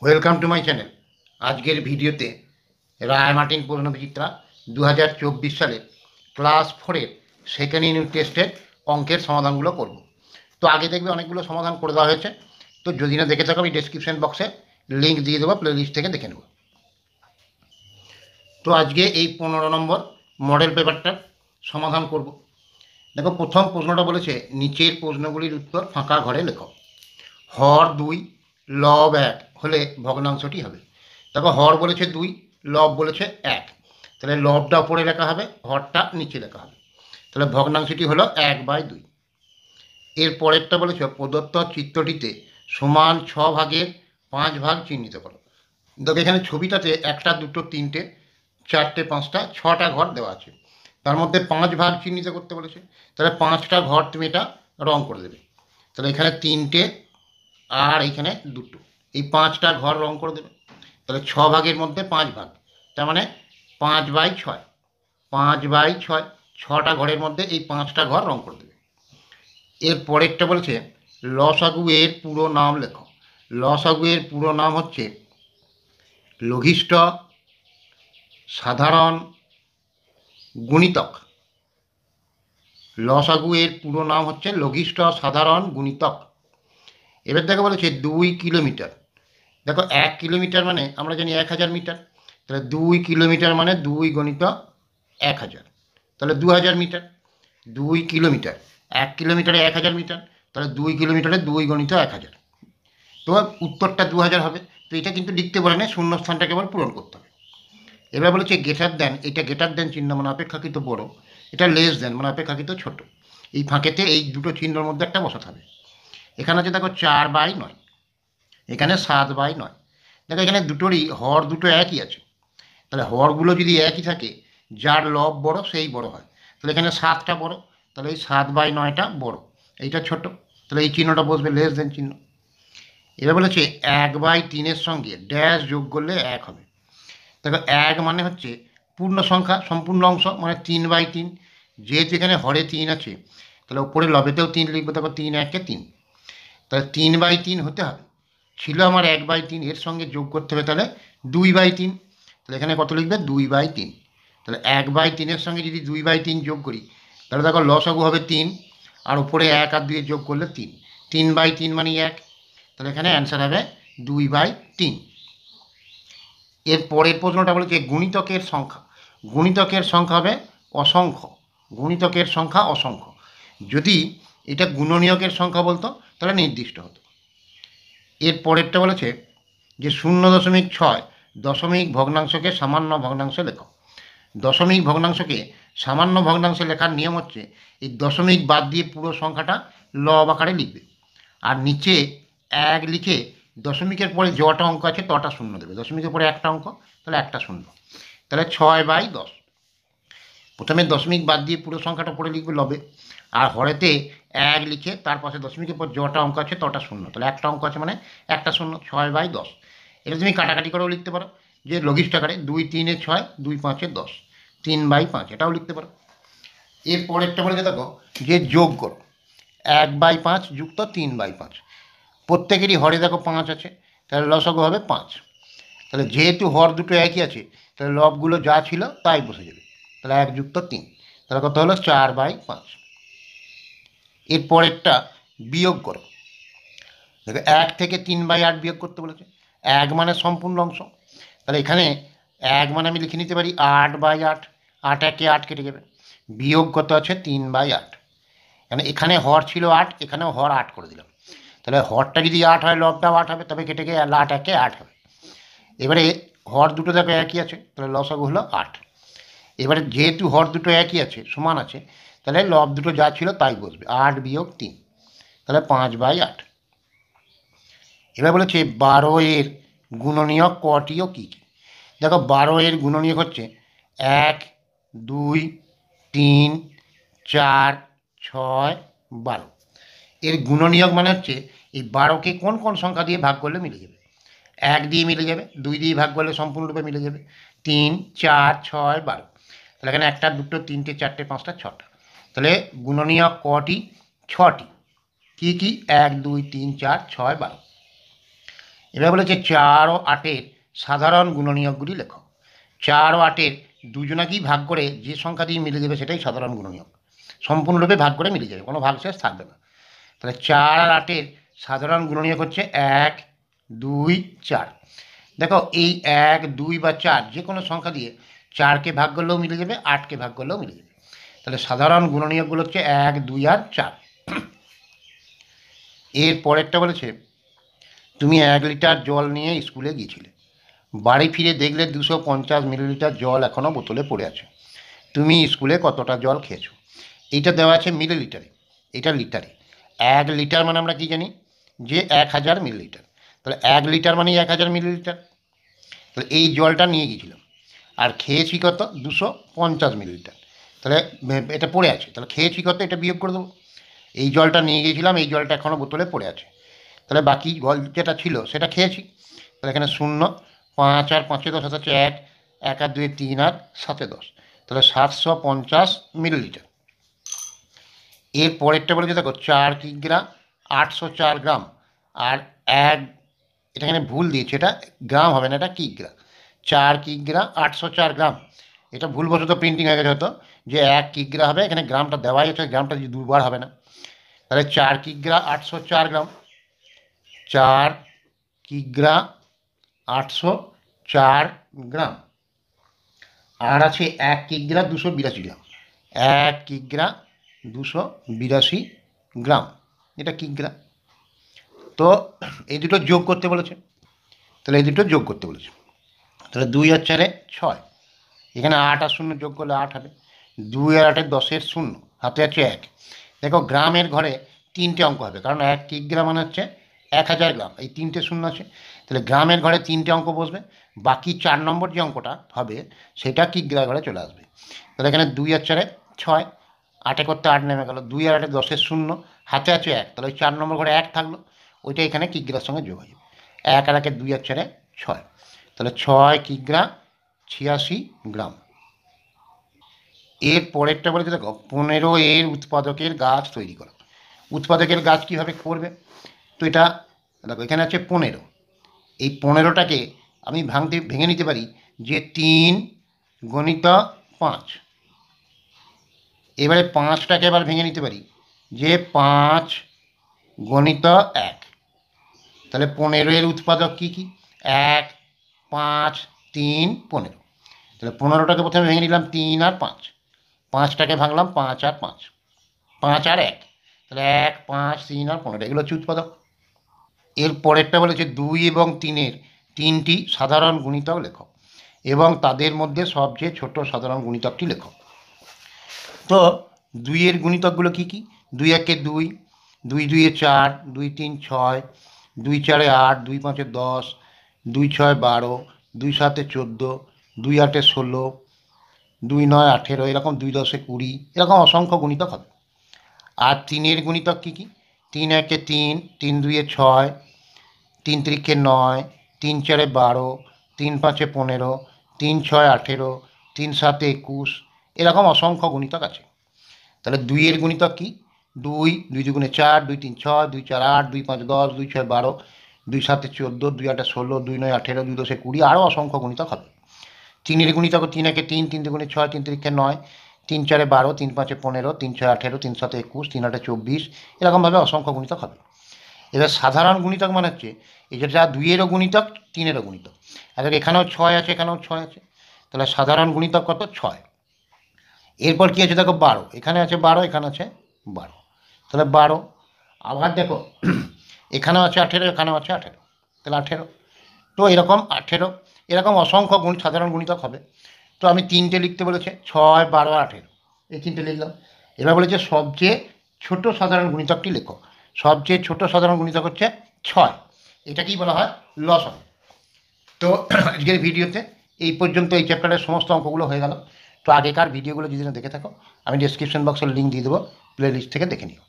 Welcome to my channel. আজকের ভিডিওতে রায় Martin প্রশ্নবিচিত্রা 2024 সালের ক্লাস 4-এর সেকেন্ড ইউনিট টেস্টের অঙ্কের সমাধানগুলো করব। তো আগে দেখবে অনেকগুলো সমাধান করে দেওয়া হয়েছে, তো যদি না দেখে থাকো আমি ডেসক্রিপশন বক্সে লিঙ্ক দিয়ে দেবো, প্লেলিস্ট থেকে দেখে নেব। তো আজকে এই 15 নম্বর মডেল পেপারটার সমাধান করব। দেখো, প্রথম প্রশ্নটা বলেছে নিচের প্রশ্নগুলির উত্তর ফাঁকা ঘরে লেখো। হর 2 লব 1 হলে ভগ্নাংশটি হবে। দেখো, হর বলেছে 2, লব বলেছে 1, তাহলে লবটা উপরে লেখা হবে, হরটা নিচে লেখা হবে। তাহলে ভগ্নাংশটি হলো 1/2। এর পরেরটা বলেছে প্রদত্ত চিত্রটিতে সমান 6 ভাগের 5 ভাগ চিহ্নিত করো। দেখো, এখানে ছবিটাতে 1টা 2টো 3টে 4টে 5টা 6টা ঘর দেওয়া আছে, তার মধ্যে 5 ভাগ চিহ্নিত করতে বলেছে। তাহলে 5টা ঘর তুমি এটা রং করে দেবে। তাহলে এখানে 3টে আর এইখানে 2টো, এই 5টা ঘর রং করে দেবে। তাহলে 6 ভাগের মধ্যে 5 ভাগ, তার মানে 5/6, 5/6, 6টা ঘরের মধ্যে এই 5টা ঘর রং করে দেবে। এর পরেরটা বলেছে লসাগু এর পুরো নাম লেখো। লসাগু এর পুরো নাম হচ্ছে লঘিষ্ঠ সাধারণ গুণিতক। লসাগু এর পুরো নাম হচ্ছে লঘিষ্ঠ সাধারণ গুণিতক। এবার দেখো বলেছে 2 কিলোমিটার। দেখো, 1 কিলোমিটার মানে আমরা জানি 1000 মিটার। তাহলে 2 কিলোমিটার মানে 2 গণিত 1000, তাহলে 2000 মিটার। 2 কিলোমিটার, 1 কিলোমিটারে 1000 মিটার, তাহলে 2 কিলোমিটারে 2 গণিত 1000। তো উত্তরটা 2000 হবে। তো এটা কিন্তু লিখতে বলে না, শূন্যস্থানটা কেবল পূরণ করতে হবে। এবার বলেছে গ্রেটার দেন, এটা গ্রেটার দেন চিহ্ন মানে অপেক্ষাকৃত বড়, এটা লেস দেন মানে অপেক্ষাকৃত ছোট। এই ফাঁকেতে এই দুটো চিহ্নের মধ্যে একটা বসাতে হবে। এখানে আছে দেখো 4/9, এখানে 7/9। দেখো, এখানে দুটোরই হর দুটো একই আছে। তাহলে হরগুলো যদি একই থাকে, যার লব বড় সেই বড় হয়। তাহলে এখানে 7টা বড়, তাহলে এই 7/9টা বড়, এইটা ছোট, তাহলে এই চিহ্নটা বসবে লেস দেন চিহ্ন। এবার বলেছে 1/3-এর সঙ্গে ড্যাশ যোগ করলে 1 হবে। দেখো, 1 মানে হচ্ছে পূর্ণ সংখ্যা, সম্পূর্ণ অংশ, মানে 3/3। যেহেতু এখানে হরে 3 আছে, তাহলে ওপরে লবেতেও 3 লিখবো। দেখো, 3 1-এ 3, তাহলে 3/3 হতে হবে। ছিল আমার 1/3, এর সঙ্গে যোগ করতে হবে, তাহলে 2/3। তাহলে এখানে কত লিখবে? 2/3। তাহলে 1/3-এর সঙ্গে যদি 2/3 যোগ করি, তাহলে দেখো লসাগু হবে 3, আর উপরে 1 আর 2 যোগ করলে 3, 3/3 মানে 1। তাহলে এখানে অ্যান্সার হবে 2/3। এর পরের প্রশ্নটা বলেছে গুণিতকের সংখ্যা। গুণিতকের সংখ্যা হবে অসংখ্য। গুণিতকের সংখ্যা অসংখ্য। যদি এটা গুণনীয়কের সংখ্যা বলতো তাহলে নির্দিষ্ট হতো। এর পরেরটা বলেছে যে 0.6 দশমিক ভগ্নাংশকে সামান্য ভগ্নাংশে লেখো। দশমিক ভগ্নাংশকে সামান্য ভগ্নাংশে লেখার নিয়ম হচ্ছে এই দশমিক বাদ দিয়ে পুরো সংখ্যাটা লব আকারে লিখবে, আর নিচে 1 লিখে দশমিকের পরে যটা অঙ্ক আছে তটা শূন্য দেবে। দশমিকের পরে একটা অঙ্ক, তাহলে একটা শূন্য। তাহলে 6/10। প্রথমে দশমিক বাদ দিয়ে পুরো সংখ্যাটা পড়ে লিখবে লবে, আর হরেতে 1 লিখে তার পাশে দশমিকের পর যটা অঙ্ক আছে তটা শূন্য, তাহলে একটা অঙ্ক আছে মানে একটা শূন্য। 6/10। এটা তুমি কাটাকাটি করেও লিখতে পারো, যে লঘিষ্ঠ আকারে 2 3-এ 6, 2 5-এ 10, 3/5 এটাও লিখতে পারো। এর পরেরটা বলে দেখো যে যোগ করো 1/5 যুক্ত 3/5। প্রত্যেকেরই হরে দেখো 5 আছে, তাহলে লসাগু হবে 5। তাহলে যেহেতু হর দুটো একই আছে, তাহলে লবগুলো যা ছিল তাই বসে যাবে। তাহলে 1 যুক্ত 3, তাহলে কত হলো? 4/5। এর পরেরটা বিয়োগ করো। দেখো, 1 থেকে 3/8 বিয়োগ করতে বলেছে। 1 মানে সম্পূর্ণ অংশ, তাহলে এখানে 1 মানে আমি লিখে নিতে পারি 8/8। 8 1-এ 8 কেটে যাবে। বিয়োগ কত আছে? 3/8। মানে এখানে হর ছিল 8, এখানেও হর 8 করে দিলাম। তাহলে হরটা যদি 8 হয়, লবটাও 8 হবে, তবে কেটে গিয়ে 8 1-এ 8 হবে। এবারে হর দুটো দেখো একই আছে, তাহলে লসাগু হলো 8। এবারে যেহেতু হর দুটো একই আছে, সমান আছে, তাহলে লব দুটো যা ছিল তাই বসবে। 8 বিয়োগ 3, তাহলে 5/8। এবার বলেছে 12-এর গুণনীয়ক কটি ও কী কী। দেখো, 12-এর গুণনীয়ক হচ্ছে 1 2 3 4 6 12। এর গুণনীয়ক মানে হচ্ছে এই 12কে কোন কোন সংখ্যা দিয়ে ভাগ করলে মিলে যাবে। 1 দিয়ে মিলে যাবে, 2 দিয়ে ভাগ করলে সম্পূর্ণরূপে মিলে যাবে, 3 4 6 12। তাহলে এখানে 1টা 2টো 3টে 4টে 5টা 6টা। তাহলে গুণনীয়ক কটি? 6টি। কী কী? 1 2 3 4 6 12। এবার বলেছে 4 ও 8-এর সাধারণ গুণনীয়কগুলি লেখো। 4 ও 8-এর দুজনাকেই ভাগ করে যে সংখ্যা দিয়ে মিলে যাবে সেটাই সাধারণ গুণনীয়ক, সম্পূর্ণরূপে ভাগ করে মিলে যাবে, কোনো ভাগশেষ থাকবে না। তাহলে 4 আর 8-এর সাধারণ গুণনীয়ক হচ্ছে 1, 2, 4। দেখো এই 1, 2 বা 4 যে কোনো সংখ্যা দিয়ে 4কে ভাগ করলেও মিলে যাবে, 8কে ভাগ করলেও মিলে যাবে। তাহলে সাধারণ গুণনীয়কগুলো হচ্ছে 1, 2 আর 4। এর পরেরটা বলেছে তুমি 1 লিটার জল নিয়ে স্কুলে গিয়েছিলে, বাড়ি ফিরে দেখলে 250 মিলিলিটার জল এখনও বোতলে পড়ে আছে। তুমি স্কুলে কতটা জল খেয়েছো? এইটা দেওয়া আছে মিলিলিটারে, এটা লিটারে। 1 লিটার মানে আমরা কি জানি যে 1000 মিলিলিটার। তাহলে 1 লিটার মানে 1000 মিলিলিটার। তাহলে এই জলটা নিয়ে গিয়েছিলাম, আর খেয়েছি কত? 250 মিলিলিটার। তাহলে এটা পড়ে আছে, তাহলে খেয়েছি কত, এটা বিয়োগ করে দেবো। এই জলটা নিয়ে গিয়েছিলাম, এই জলটা এখনও বোতলে পড়ে আছে, তাহলে বাকি জল যেটা ছিল সেটা খেয়েছি। তাহলে এখানে 0, 5 আর 5-এ 10 হচ্ছে 1, 1 আর 2 3 আর 7-এ 10, তাহলে 750 মিলিলিটার। এর পরেরটা বলেছে দেখো 4 কিগ্রা 804 গ্রাম, আর এটা এখানে ভুল দিয়েছে, এটা গ্রাম হবে না, এটা কিগ্রা। 4 কিগ্রা 804 গ্রাম, এটা ভুলবশত প্রিন্টিং হয়ে গেছে হয়তো, যে 1 কিগ্রা হবে, এখানে গ্রামটা দেওয়াই আছে, গ্রামটা যদি দুবার হবে না। তাহলে 4 কিগ্রা 804 গ্রাম, 4 কিগ্রা 804 গ্রাম। আর আছে 1 কিগ্রা 282 গ্রাম, 1 কিগ্রা 282 গ্রাম, এটা কিগ্রা। তো এই দুটো যোগ করতে বলেছে, তাহলে এই দুটো যোগ করতে বলেছে। তাহলে 2 আর 4-এ 6, এখানে 8 আর 0 যোগ করলে 8 হবে। 2 আর 8-এ 10-এর 0, হাতে আছে 1। দেখো গ্রামের ঘরে 3টে অঙ্ক হবে, কারণ 1 কিগ্রা মানে হচ্ছে 1000 গ্রাম, এই 3টে 0 আছে, তাহলে গ্রামের ঘরে 3টে অঙ্ক বসবে, বাকি 4 নম্বর যে অঙ্কটা হবে সেটা কিগ্রা ঘরে চলে আসবে। তাহলে এখানে 2 আর 4-এ 6, 8-এ করতে 8 নেমে গেল, 2 আর 8-এ 10-এর 0, হাতে আছে 1, তাহলে ওই 4 নম্বর ঘরে 1 থাকলো, ওইটা এখানে কিগ্রার সঙ্গে যোগ হয়ে যাবে। 1 আর 1-এ 2 আর 4-এ 6, তাহলে 6 কিগ্রা 86 গ্রাম। এর পরেরটা বলেছে দেখো 15 এর উৎপাদকের গাছ তৈরি করো। উৎপাদকের গাছ কীভাবে করবে? তো এটা দেখো এখানে আছে 15, এই 15টাকে আমি ভেঙে নিতে পারি যে 3 গণিত 5। এবারে 5টাকে এবার ভেঙে নিতে পারি যে 5 গণিত 1। তাহলে 15 এর উৎপাদক কী কী? 1, 5, 3, 15। তাহলে 15টাকে প্রথমে ভেঙে নিলাম 3 আর 5, 5টাকে ভাঙলাম 5 আর 5, 5 আর 1, তাহলে 1, 5, 3 আর 15, এগুলো হচ্ছে উৎপাদক। এর পরেরটা বলেছে 2 এবং 3-এর 3টি সাধারণ গুণিতক লেখো এবং তাদের মধ্যে সবচেয়ে ছোট সাধারণ গুণিতকটি লেখো। তো 2 এর গুণিতকগুলো কী কী? 2 1-এ 2, 2 2-এ 4, 2 3 6, 2 4-এ 8, 2 5-এ 10, 2 6 12, 2 7-এ 14, 2 8-এ 16, 2 9 18, এরকম 2 10-এ 20, এরকম অসংখ্য গুণিতক হবে। আর 3-এর গুণিতক কী কী? 3 1-এ 3, 3 2-এ 6, 3 3-এ 9, 3 4-এ 12, 3 5-এ 15, 3 6-এ 18, 3 7-এ 21, এরকম অসংখ্য গুণিতক আছে। তাহলে 2 এর গুণিতক কি? 2, 2 2 4, 2 3 6, 2 4 8, 2 5 10, 2 6 12, 2 7 14, 2 8 16, 2 9 18, 2 10 20, আরও অসংখ্য গুণিতক হবে। 3 এর গুণিতক 3 1-এ 3, 3 2 6, 3 3-এ 9, 3 4-এ 12, 3 5-এ 15, 3 6-এ 18, 3 7-এ 21, 3 8-এ 24, এরকমভাবে অসংখ্য গুণিতক হবে। এবার সাধারণ গুণিতক মানে হচ্ছে এই যেটা 2 এরও গুণিতক, 3 এরও গুণিতক। এখানেও 6 আছে, এখানেও 6 আছে, তাহলে সাধারণ গুণিতক কত? 6। এরপর কী আছে দেখো 12, এখানে আছে 12, এখানে আছে 12, তাহলে 12। আবার দেখো এখানেও আছে 18, এখানেও আছে 18, তাহলে 18। তো এরকম 18, এরকম অসংখ্য সাধারণ গুণিতক হবে। তো আমি 3টে লিখতে বলেছে, 6, 12, 18, এই 3টে লিখলাম। এবার বলেছে সবচেয়ে ছোট সাধারণ গুণিতকটি লেখো। সবচেয়ে ছোট সাধারণ গুণিতক হচ্ছে 6, এটাকেই বলা হয় লসাগু। তো আজকের ভিডিওতে এই পর্যন্ত এই চ্যাপ্টারের সমস্ত অঙ্কগুলো হয়ে গেল। তো আগেকার ভিডিওগুলো যদি না দেখে থাকো, আমি ডেসক্রিপশন বক্সের লিঙ্ক দিয়ে দেবো, প্লে লিস্ট থেকে দেখে নিও।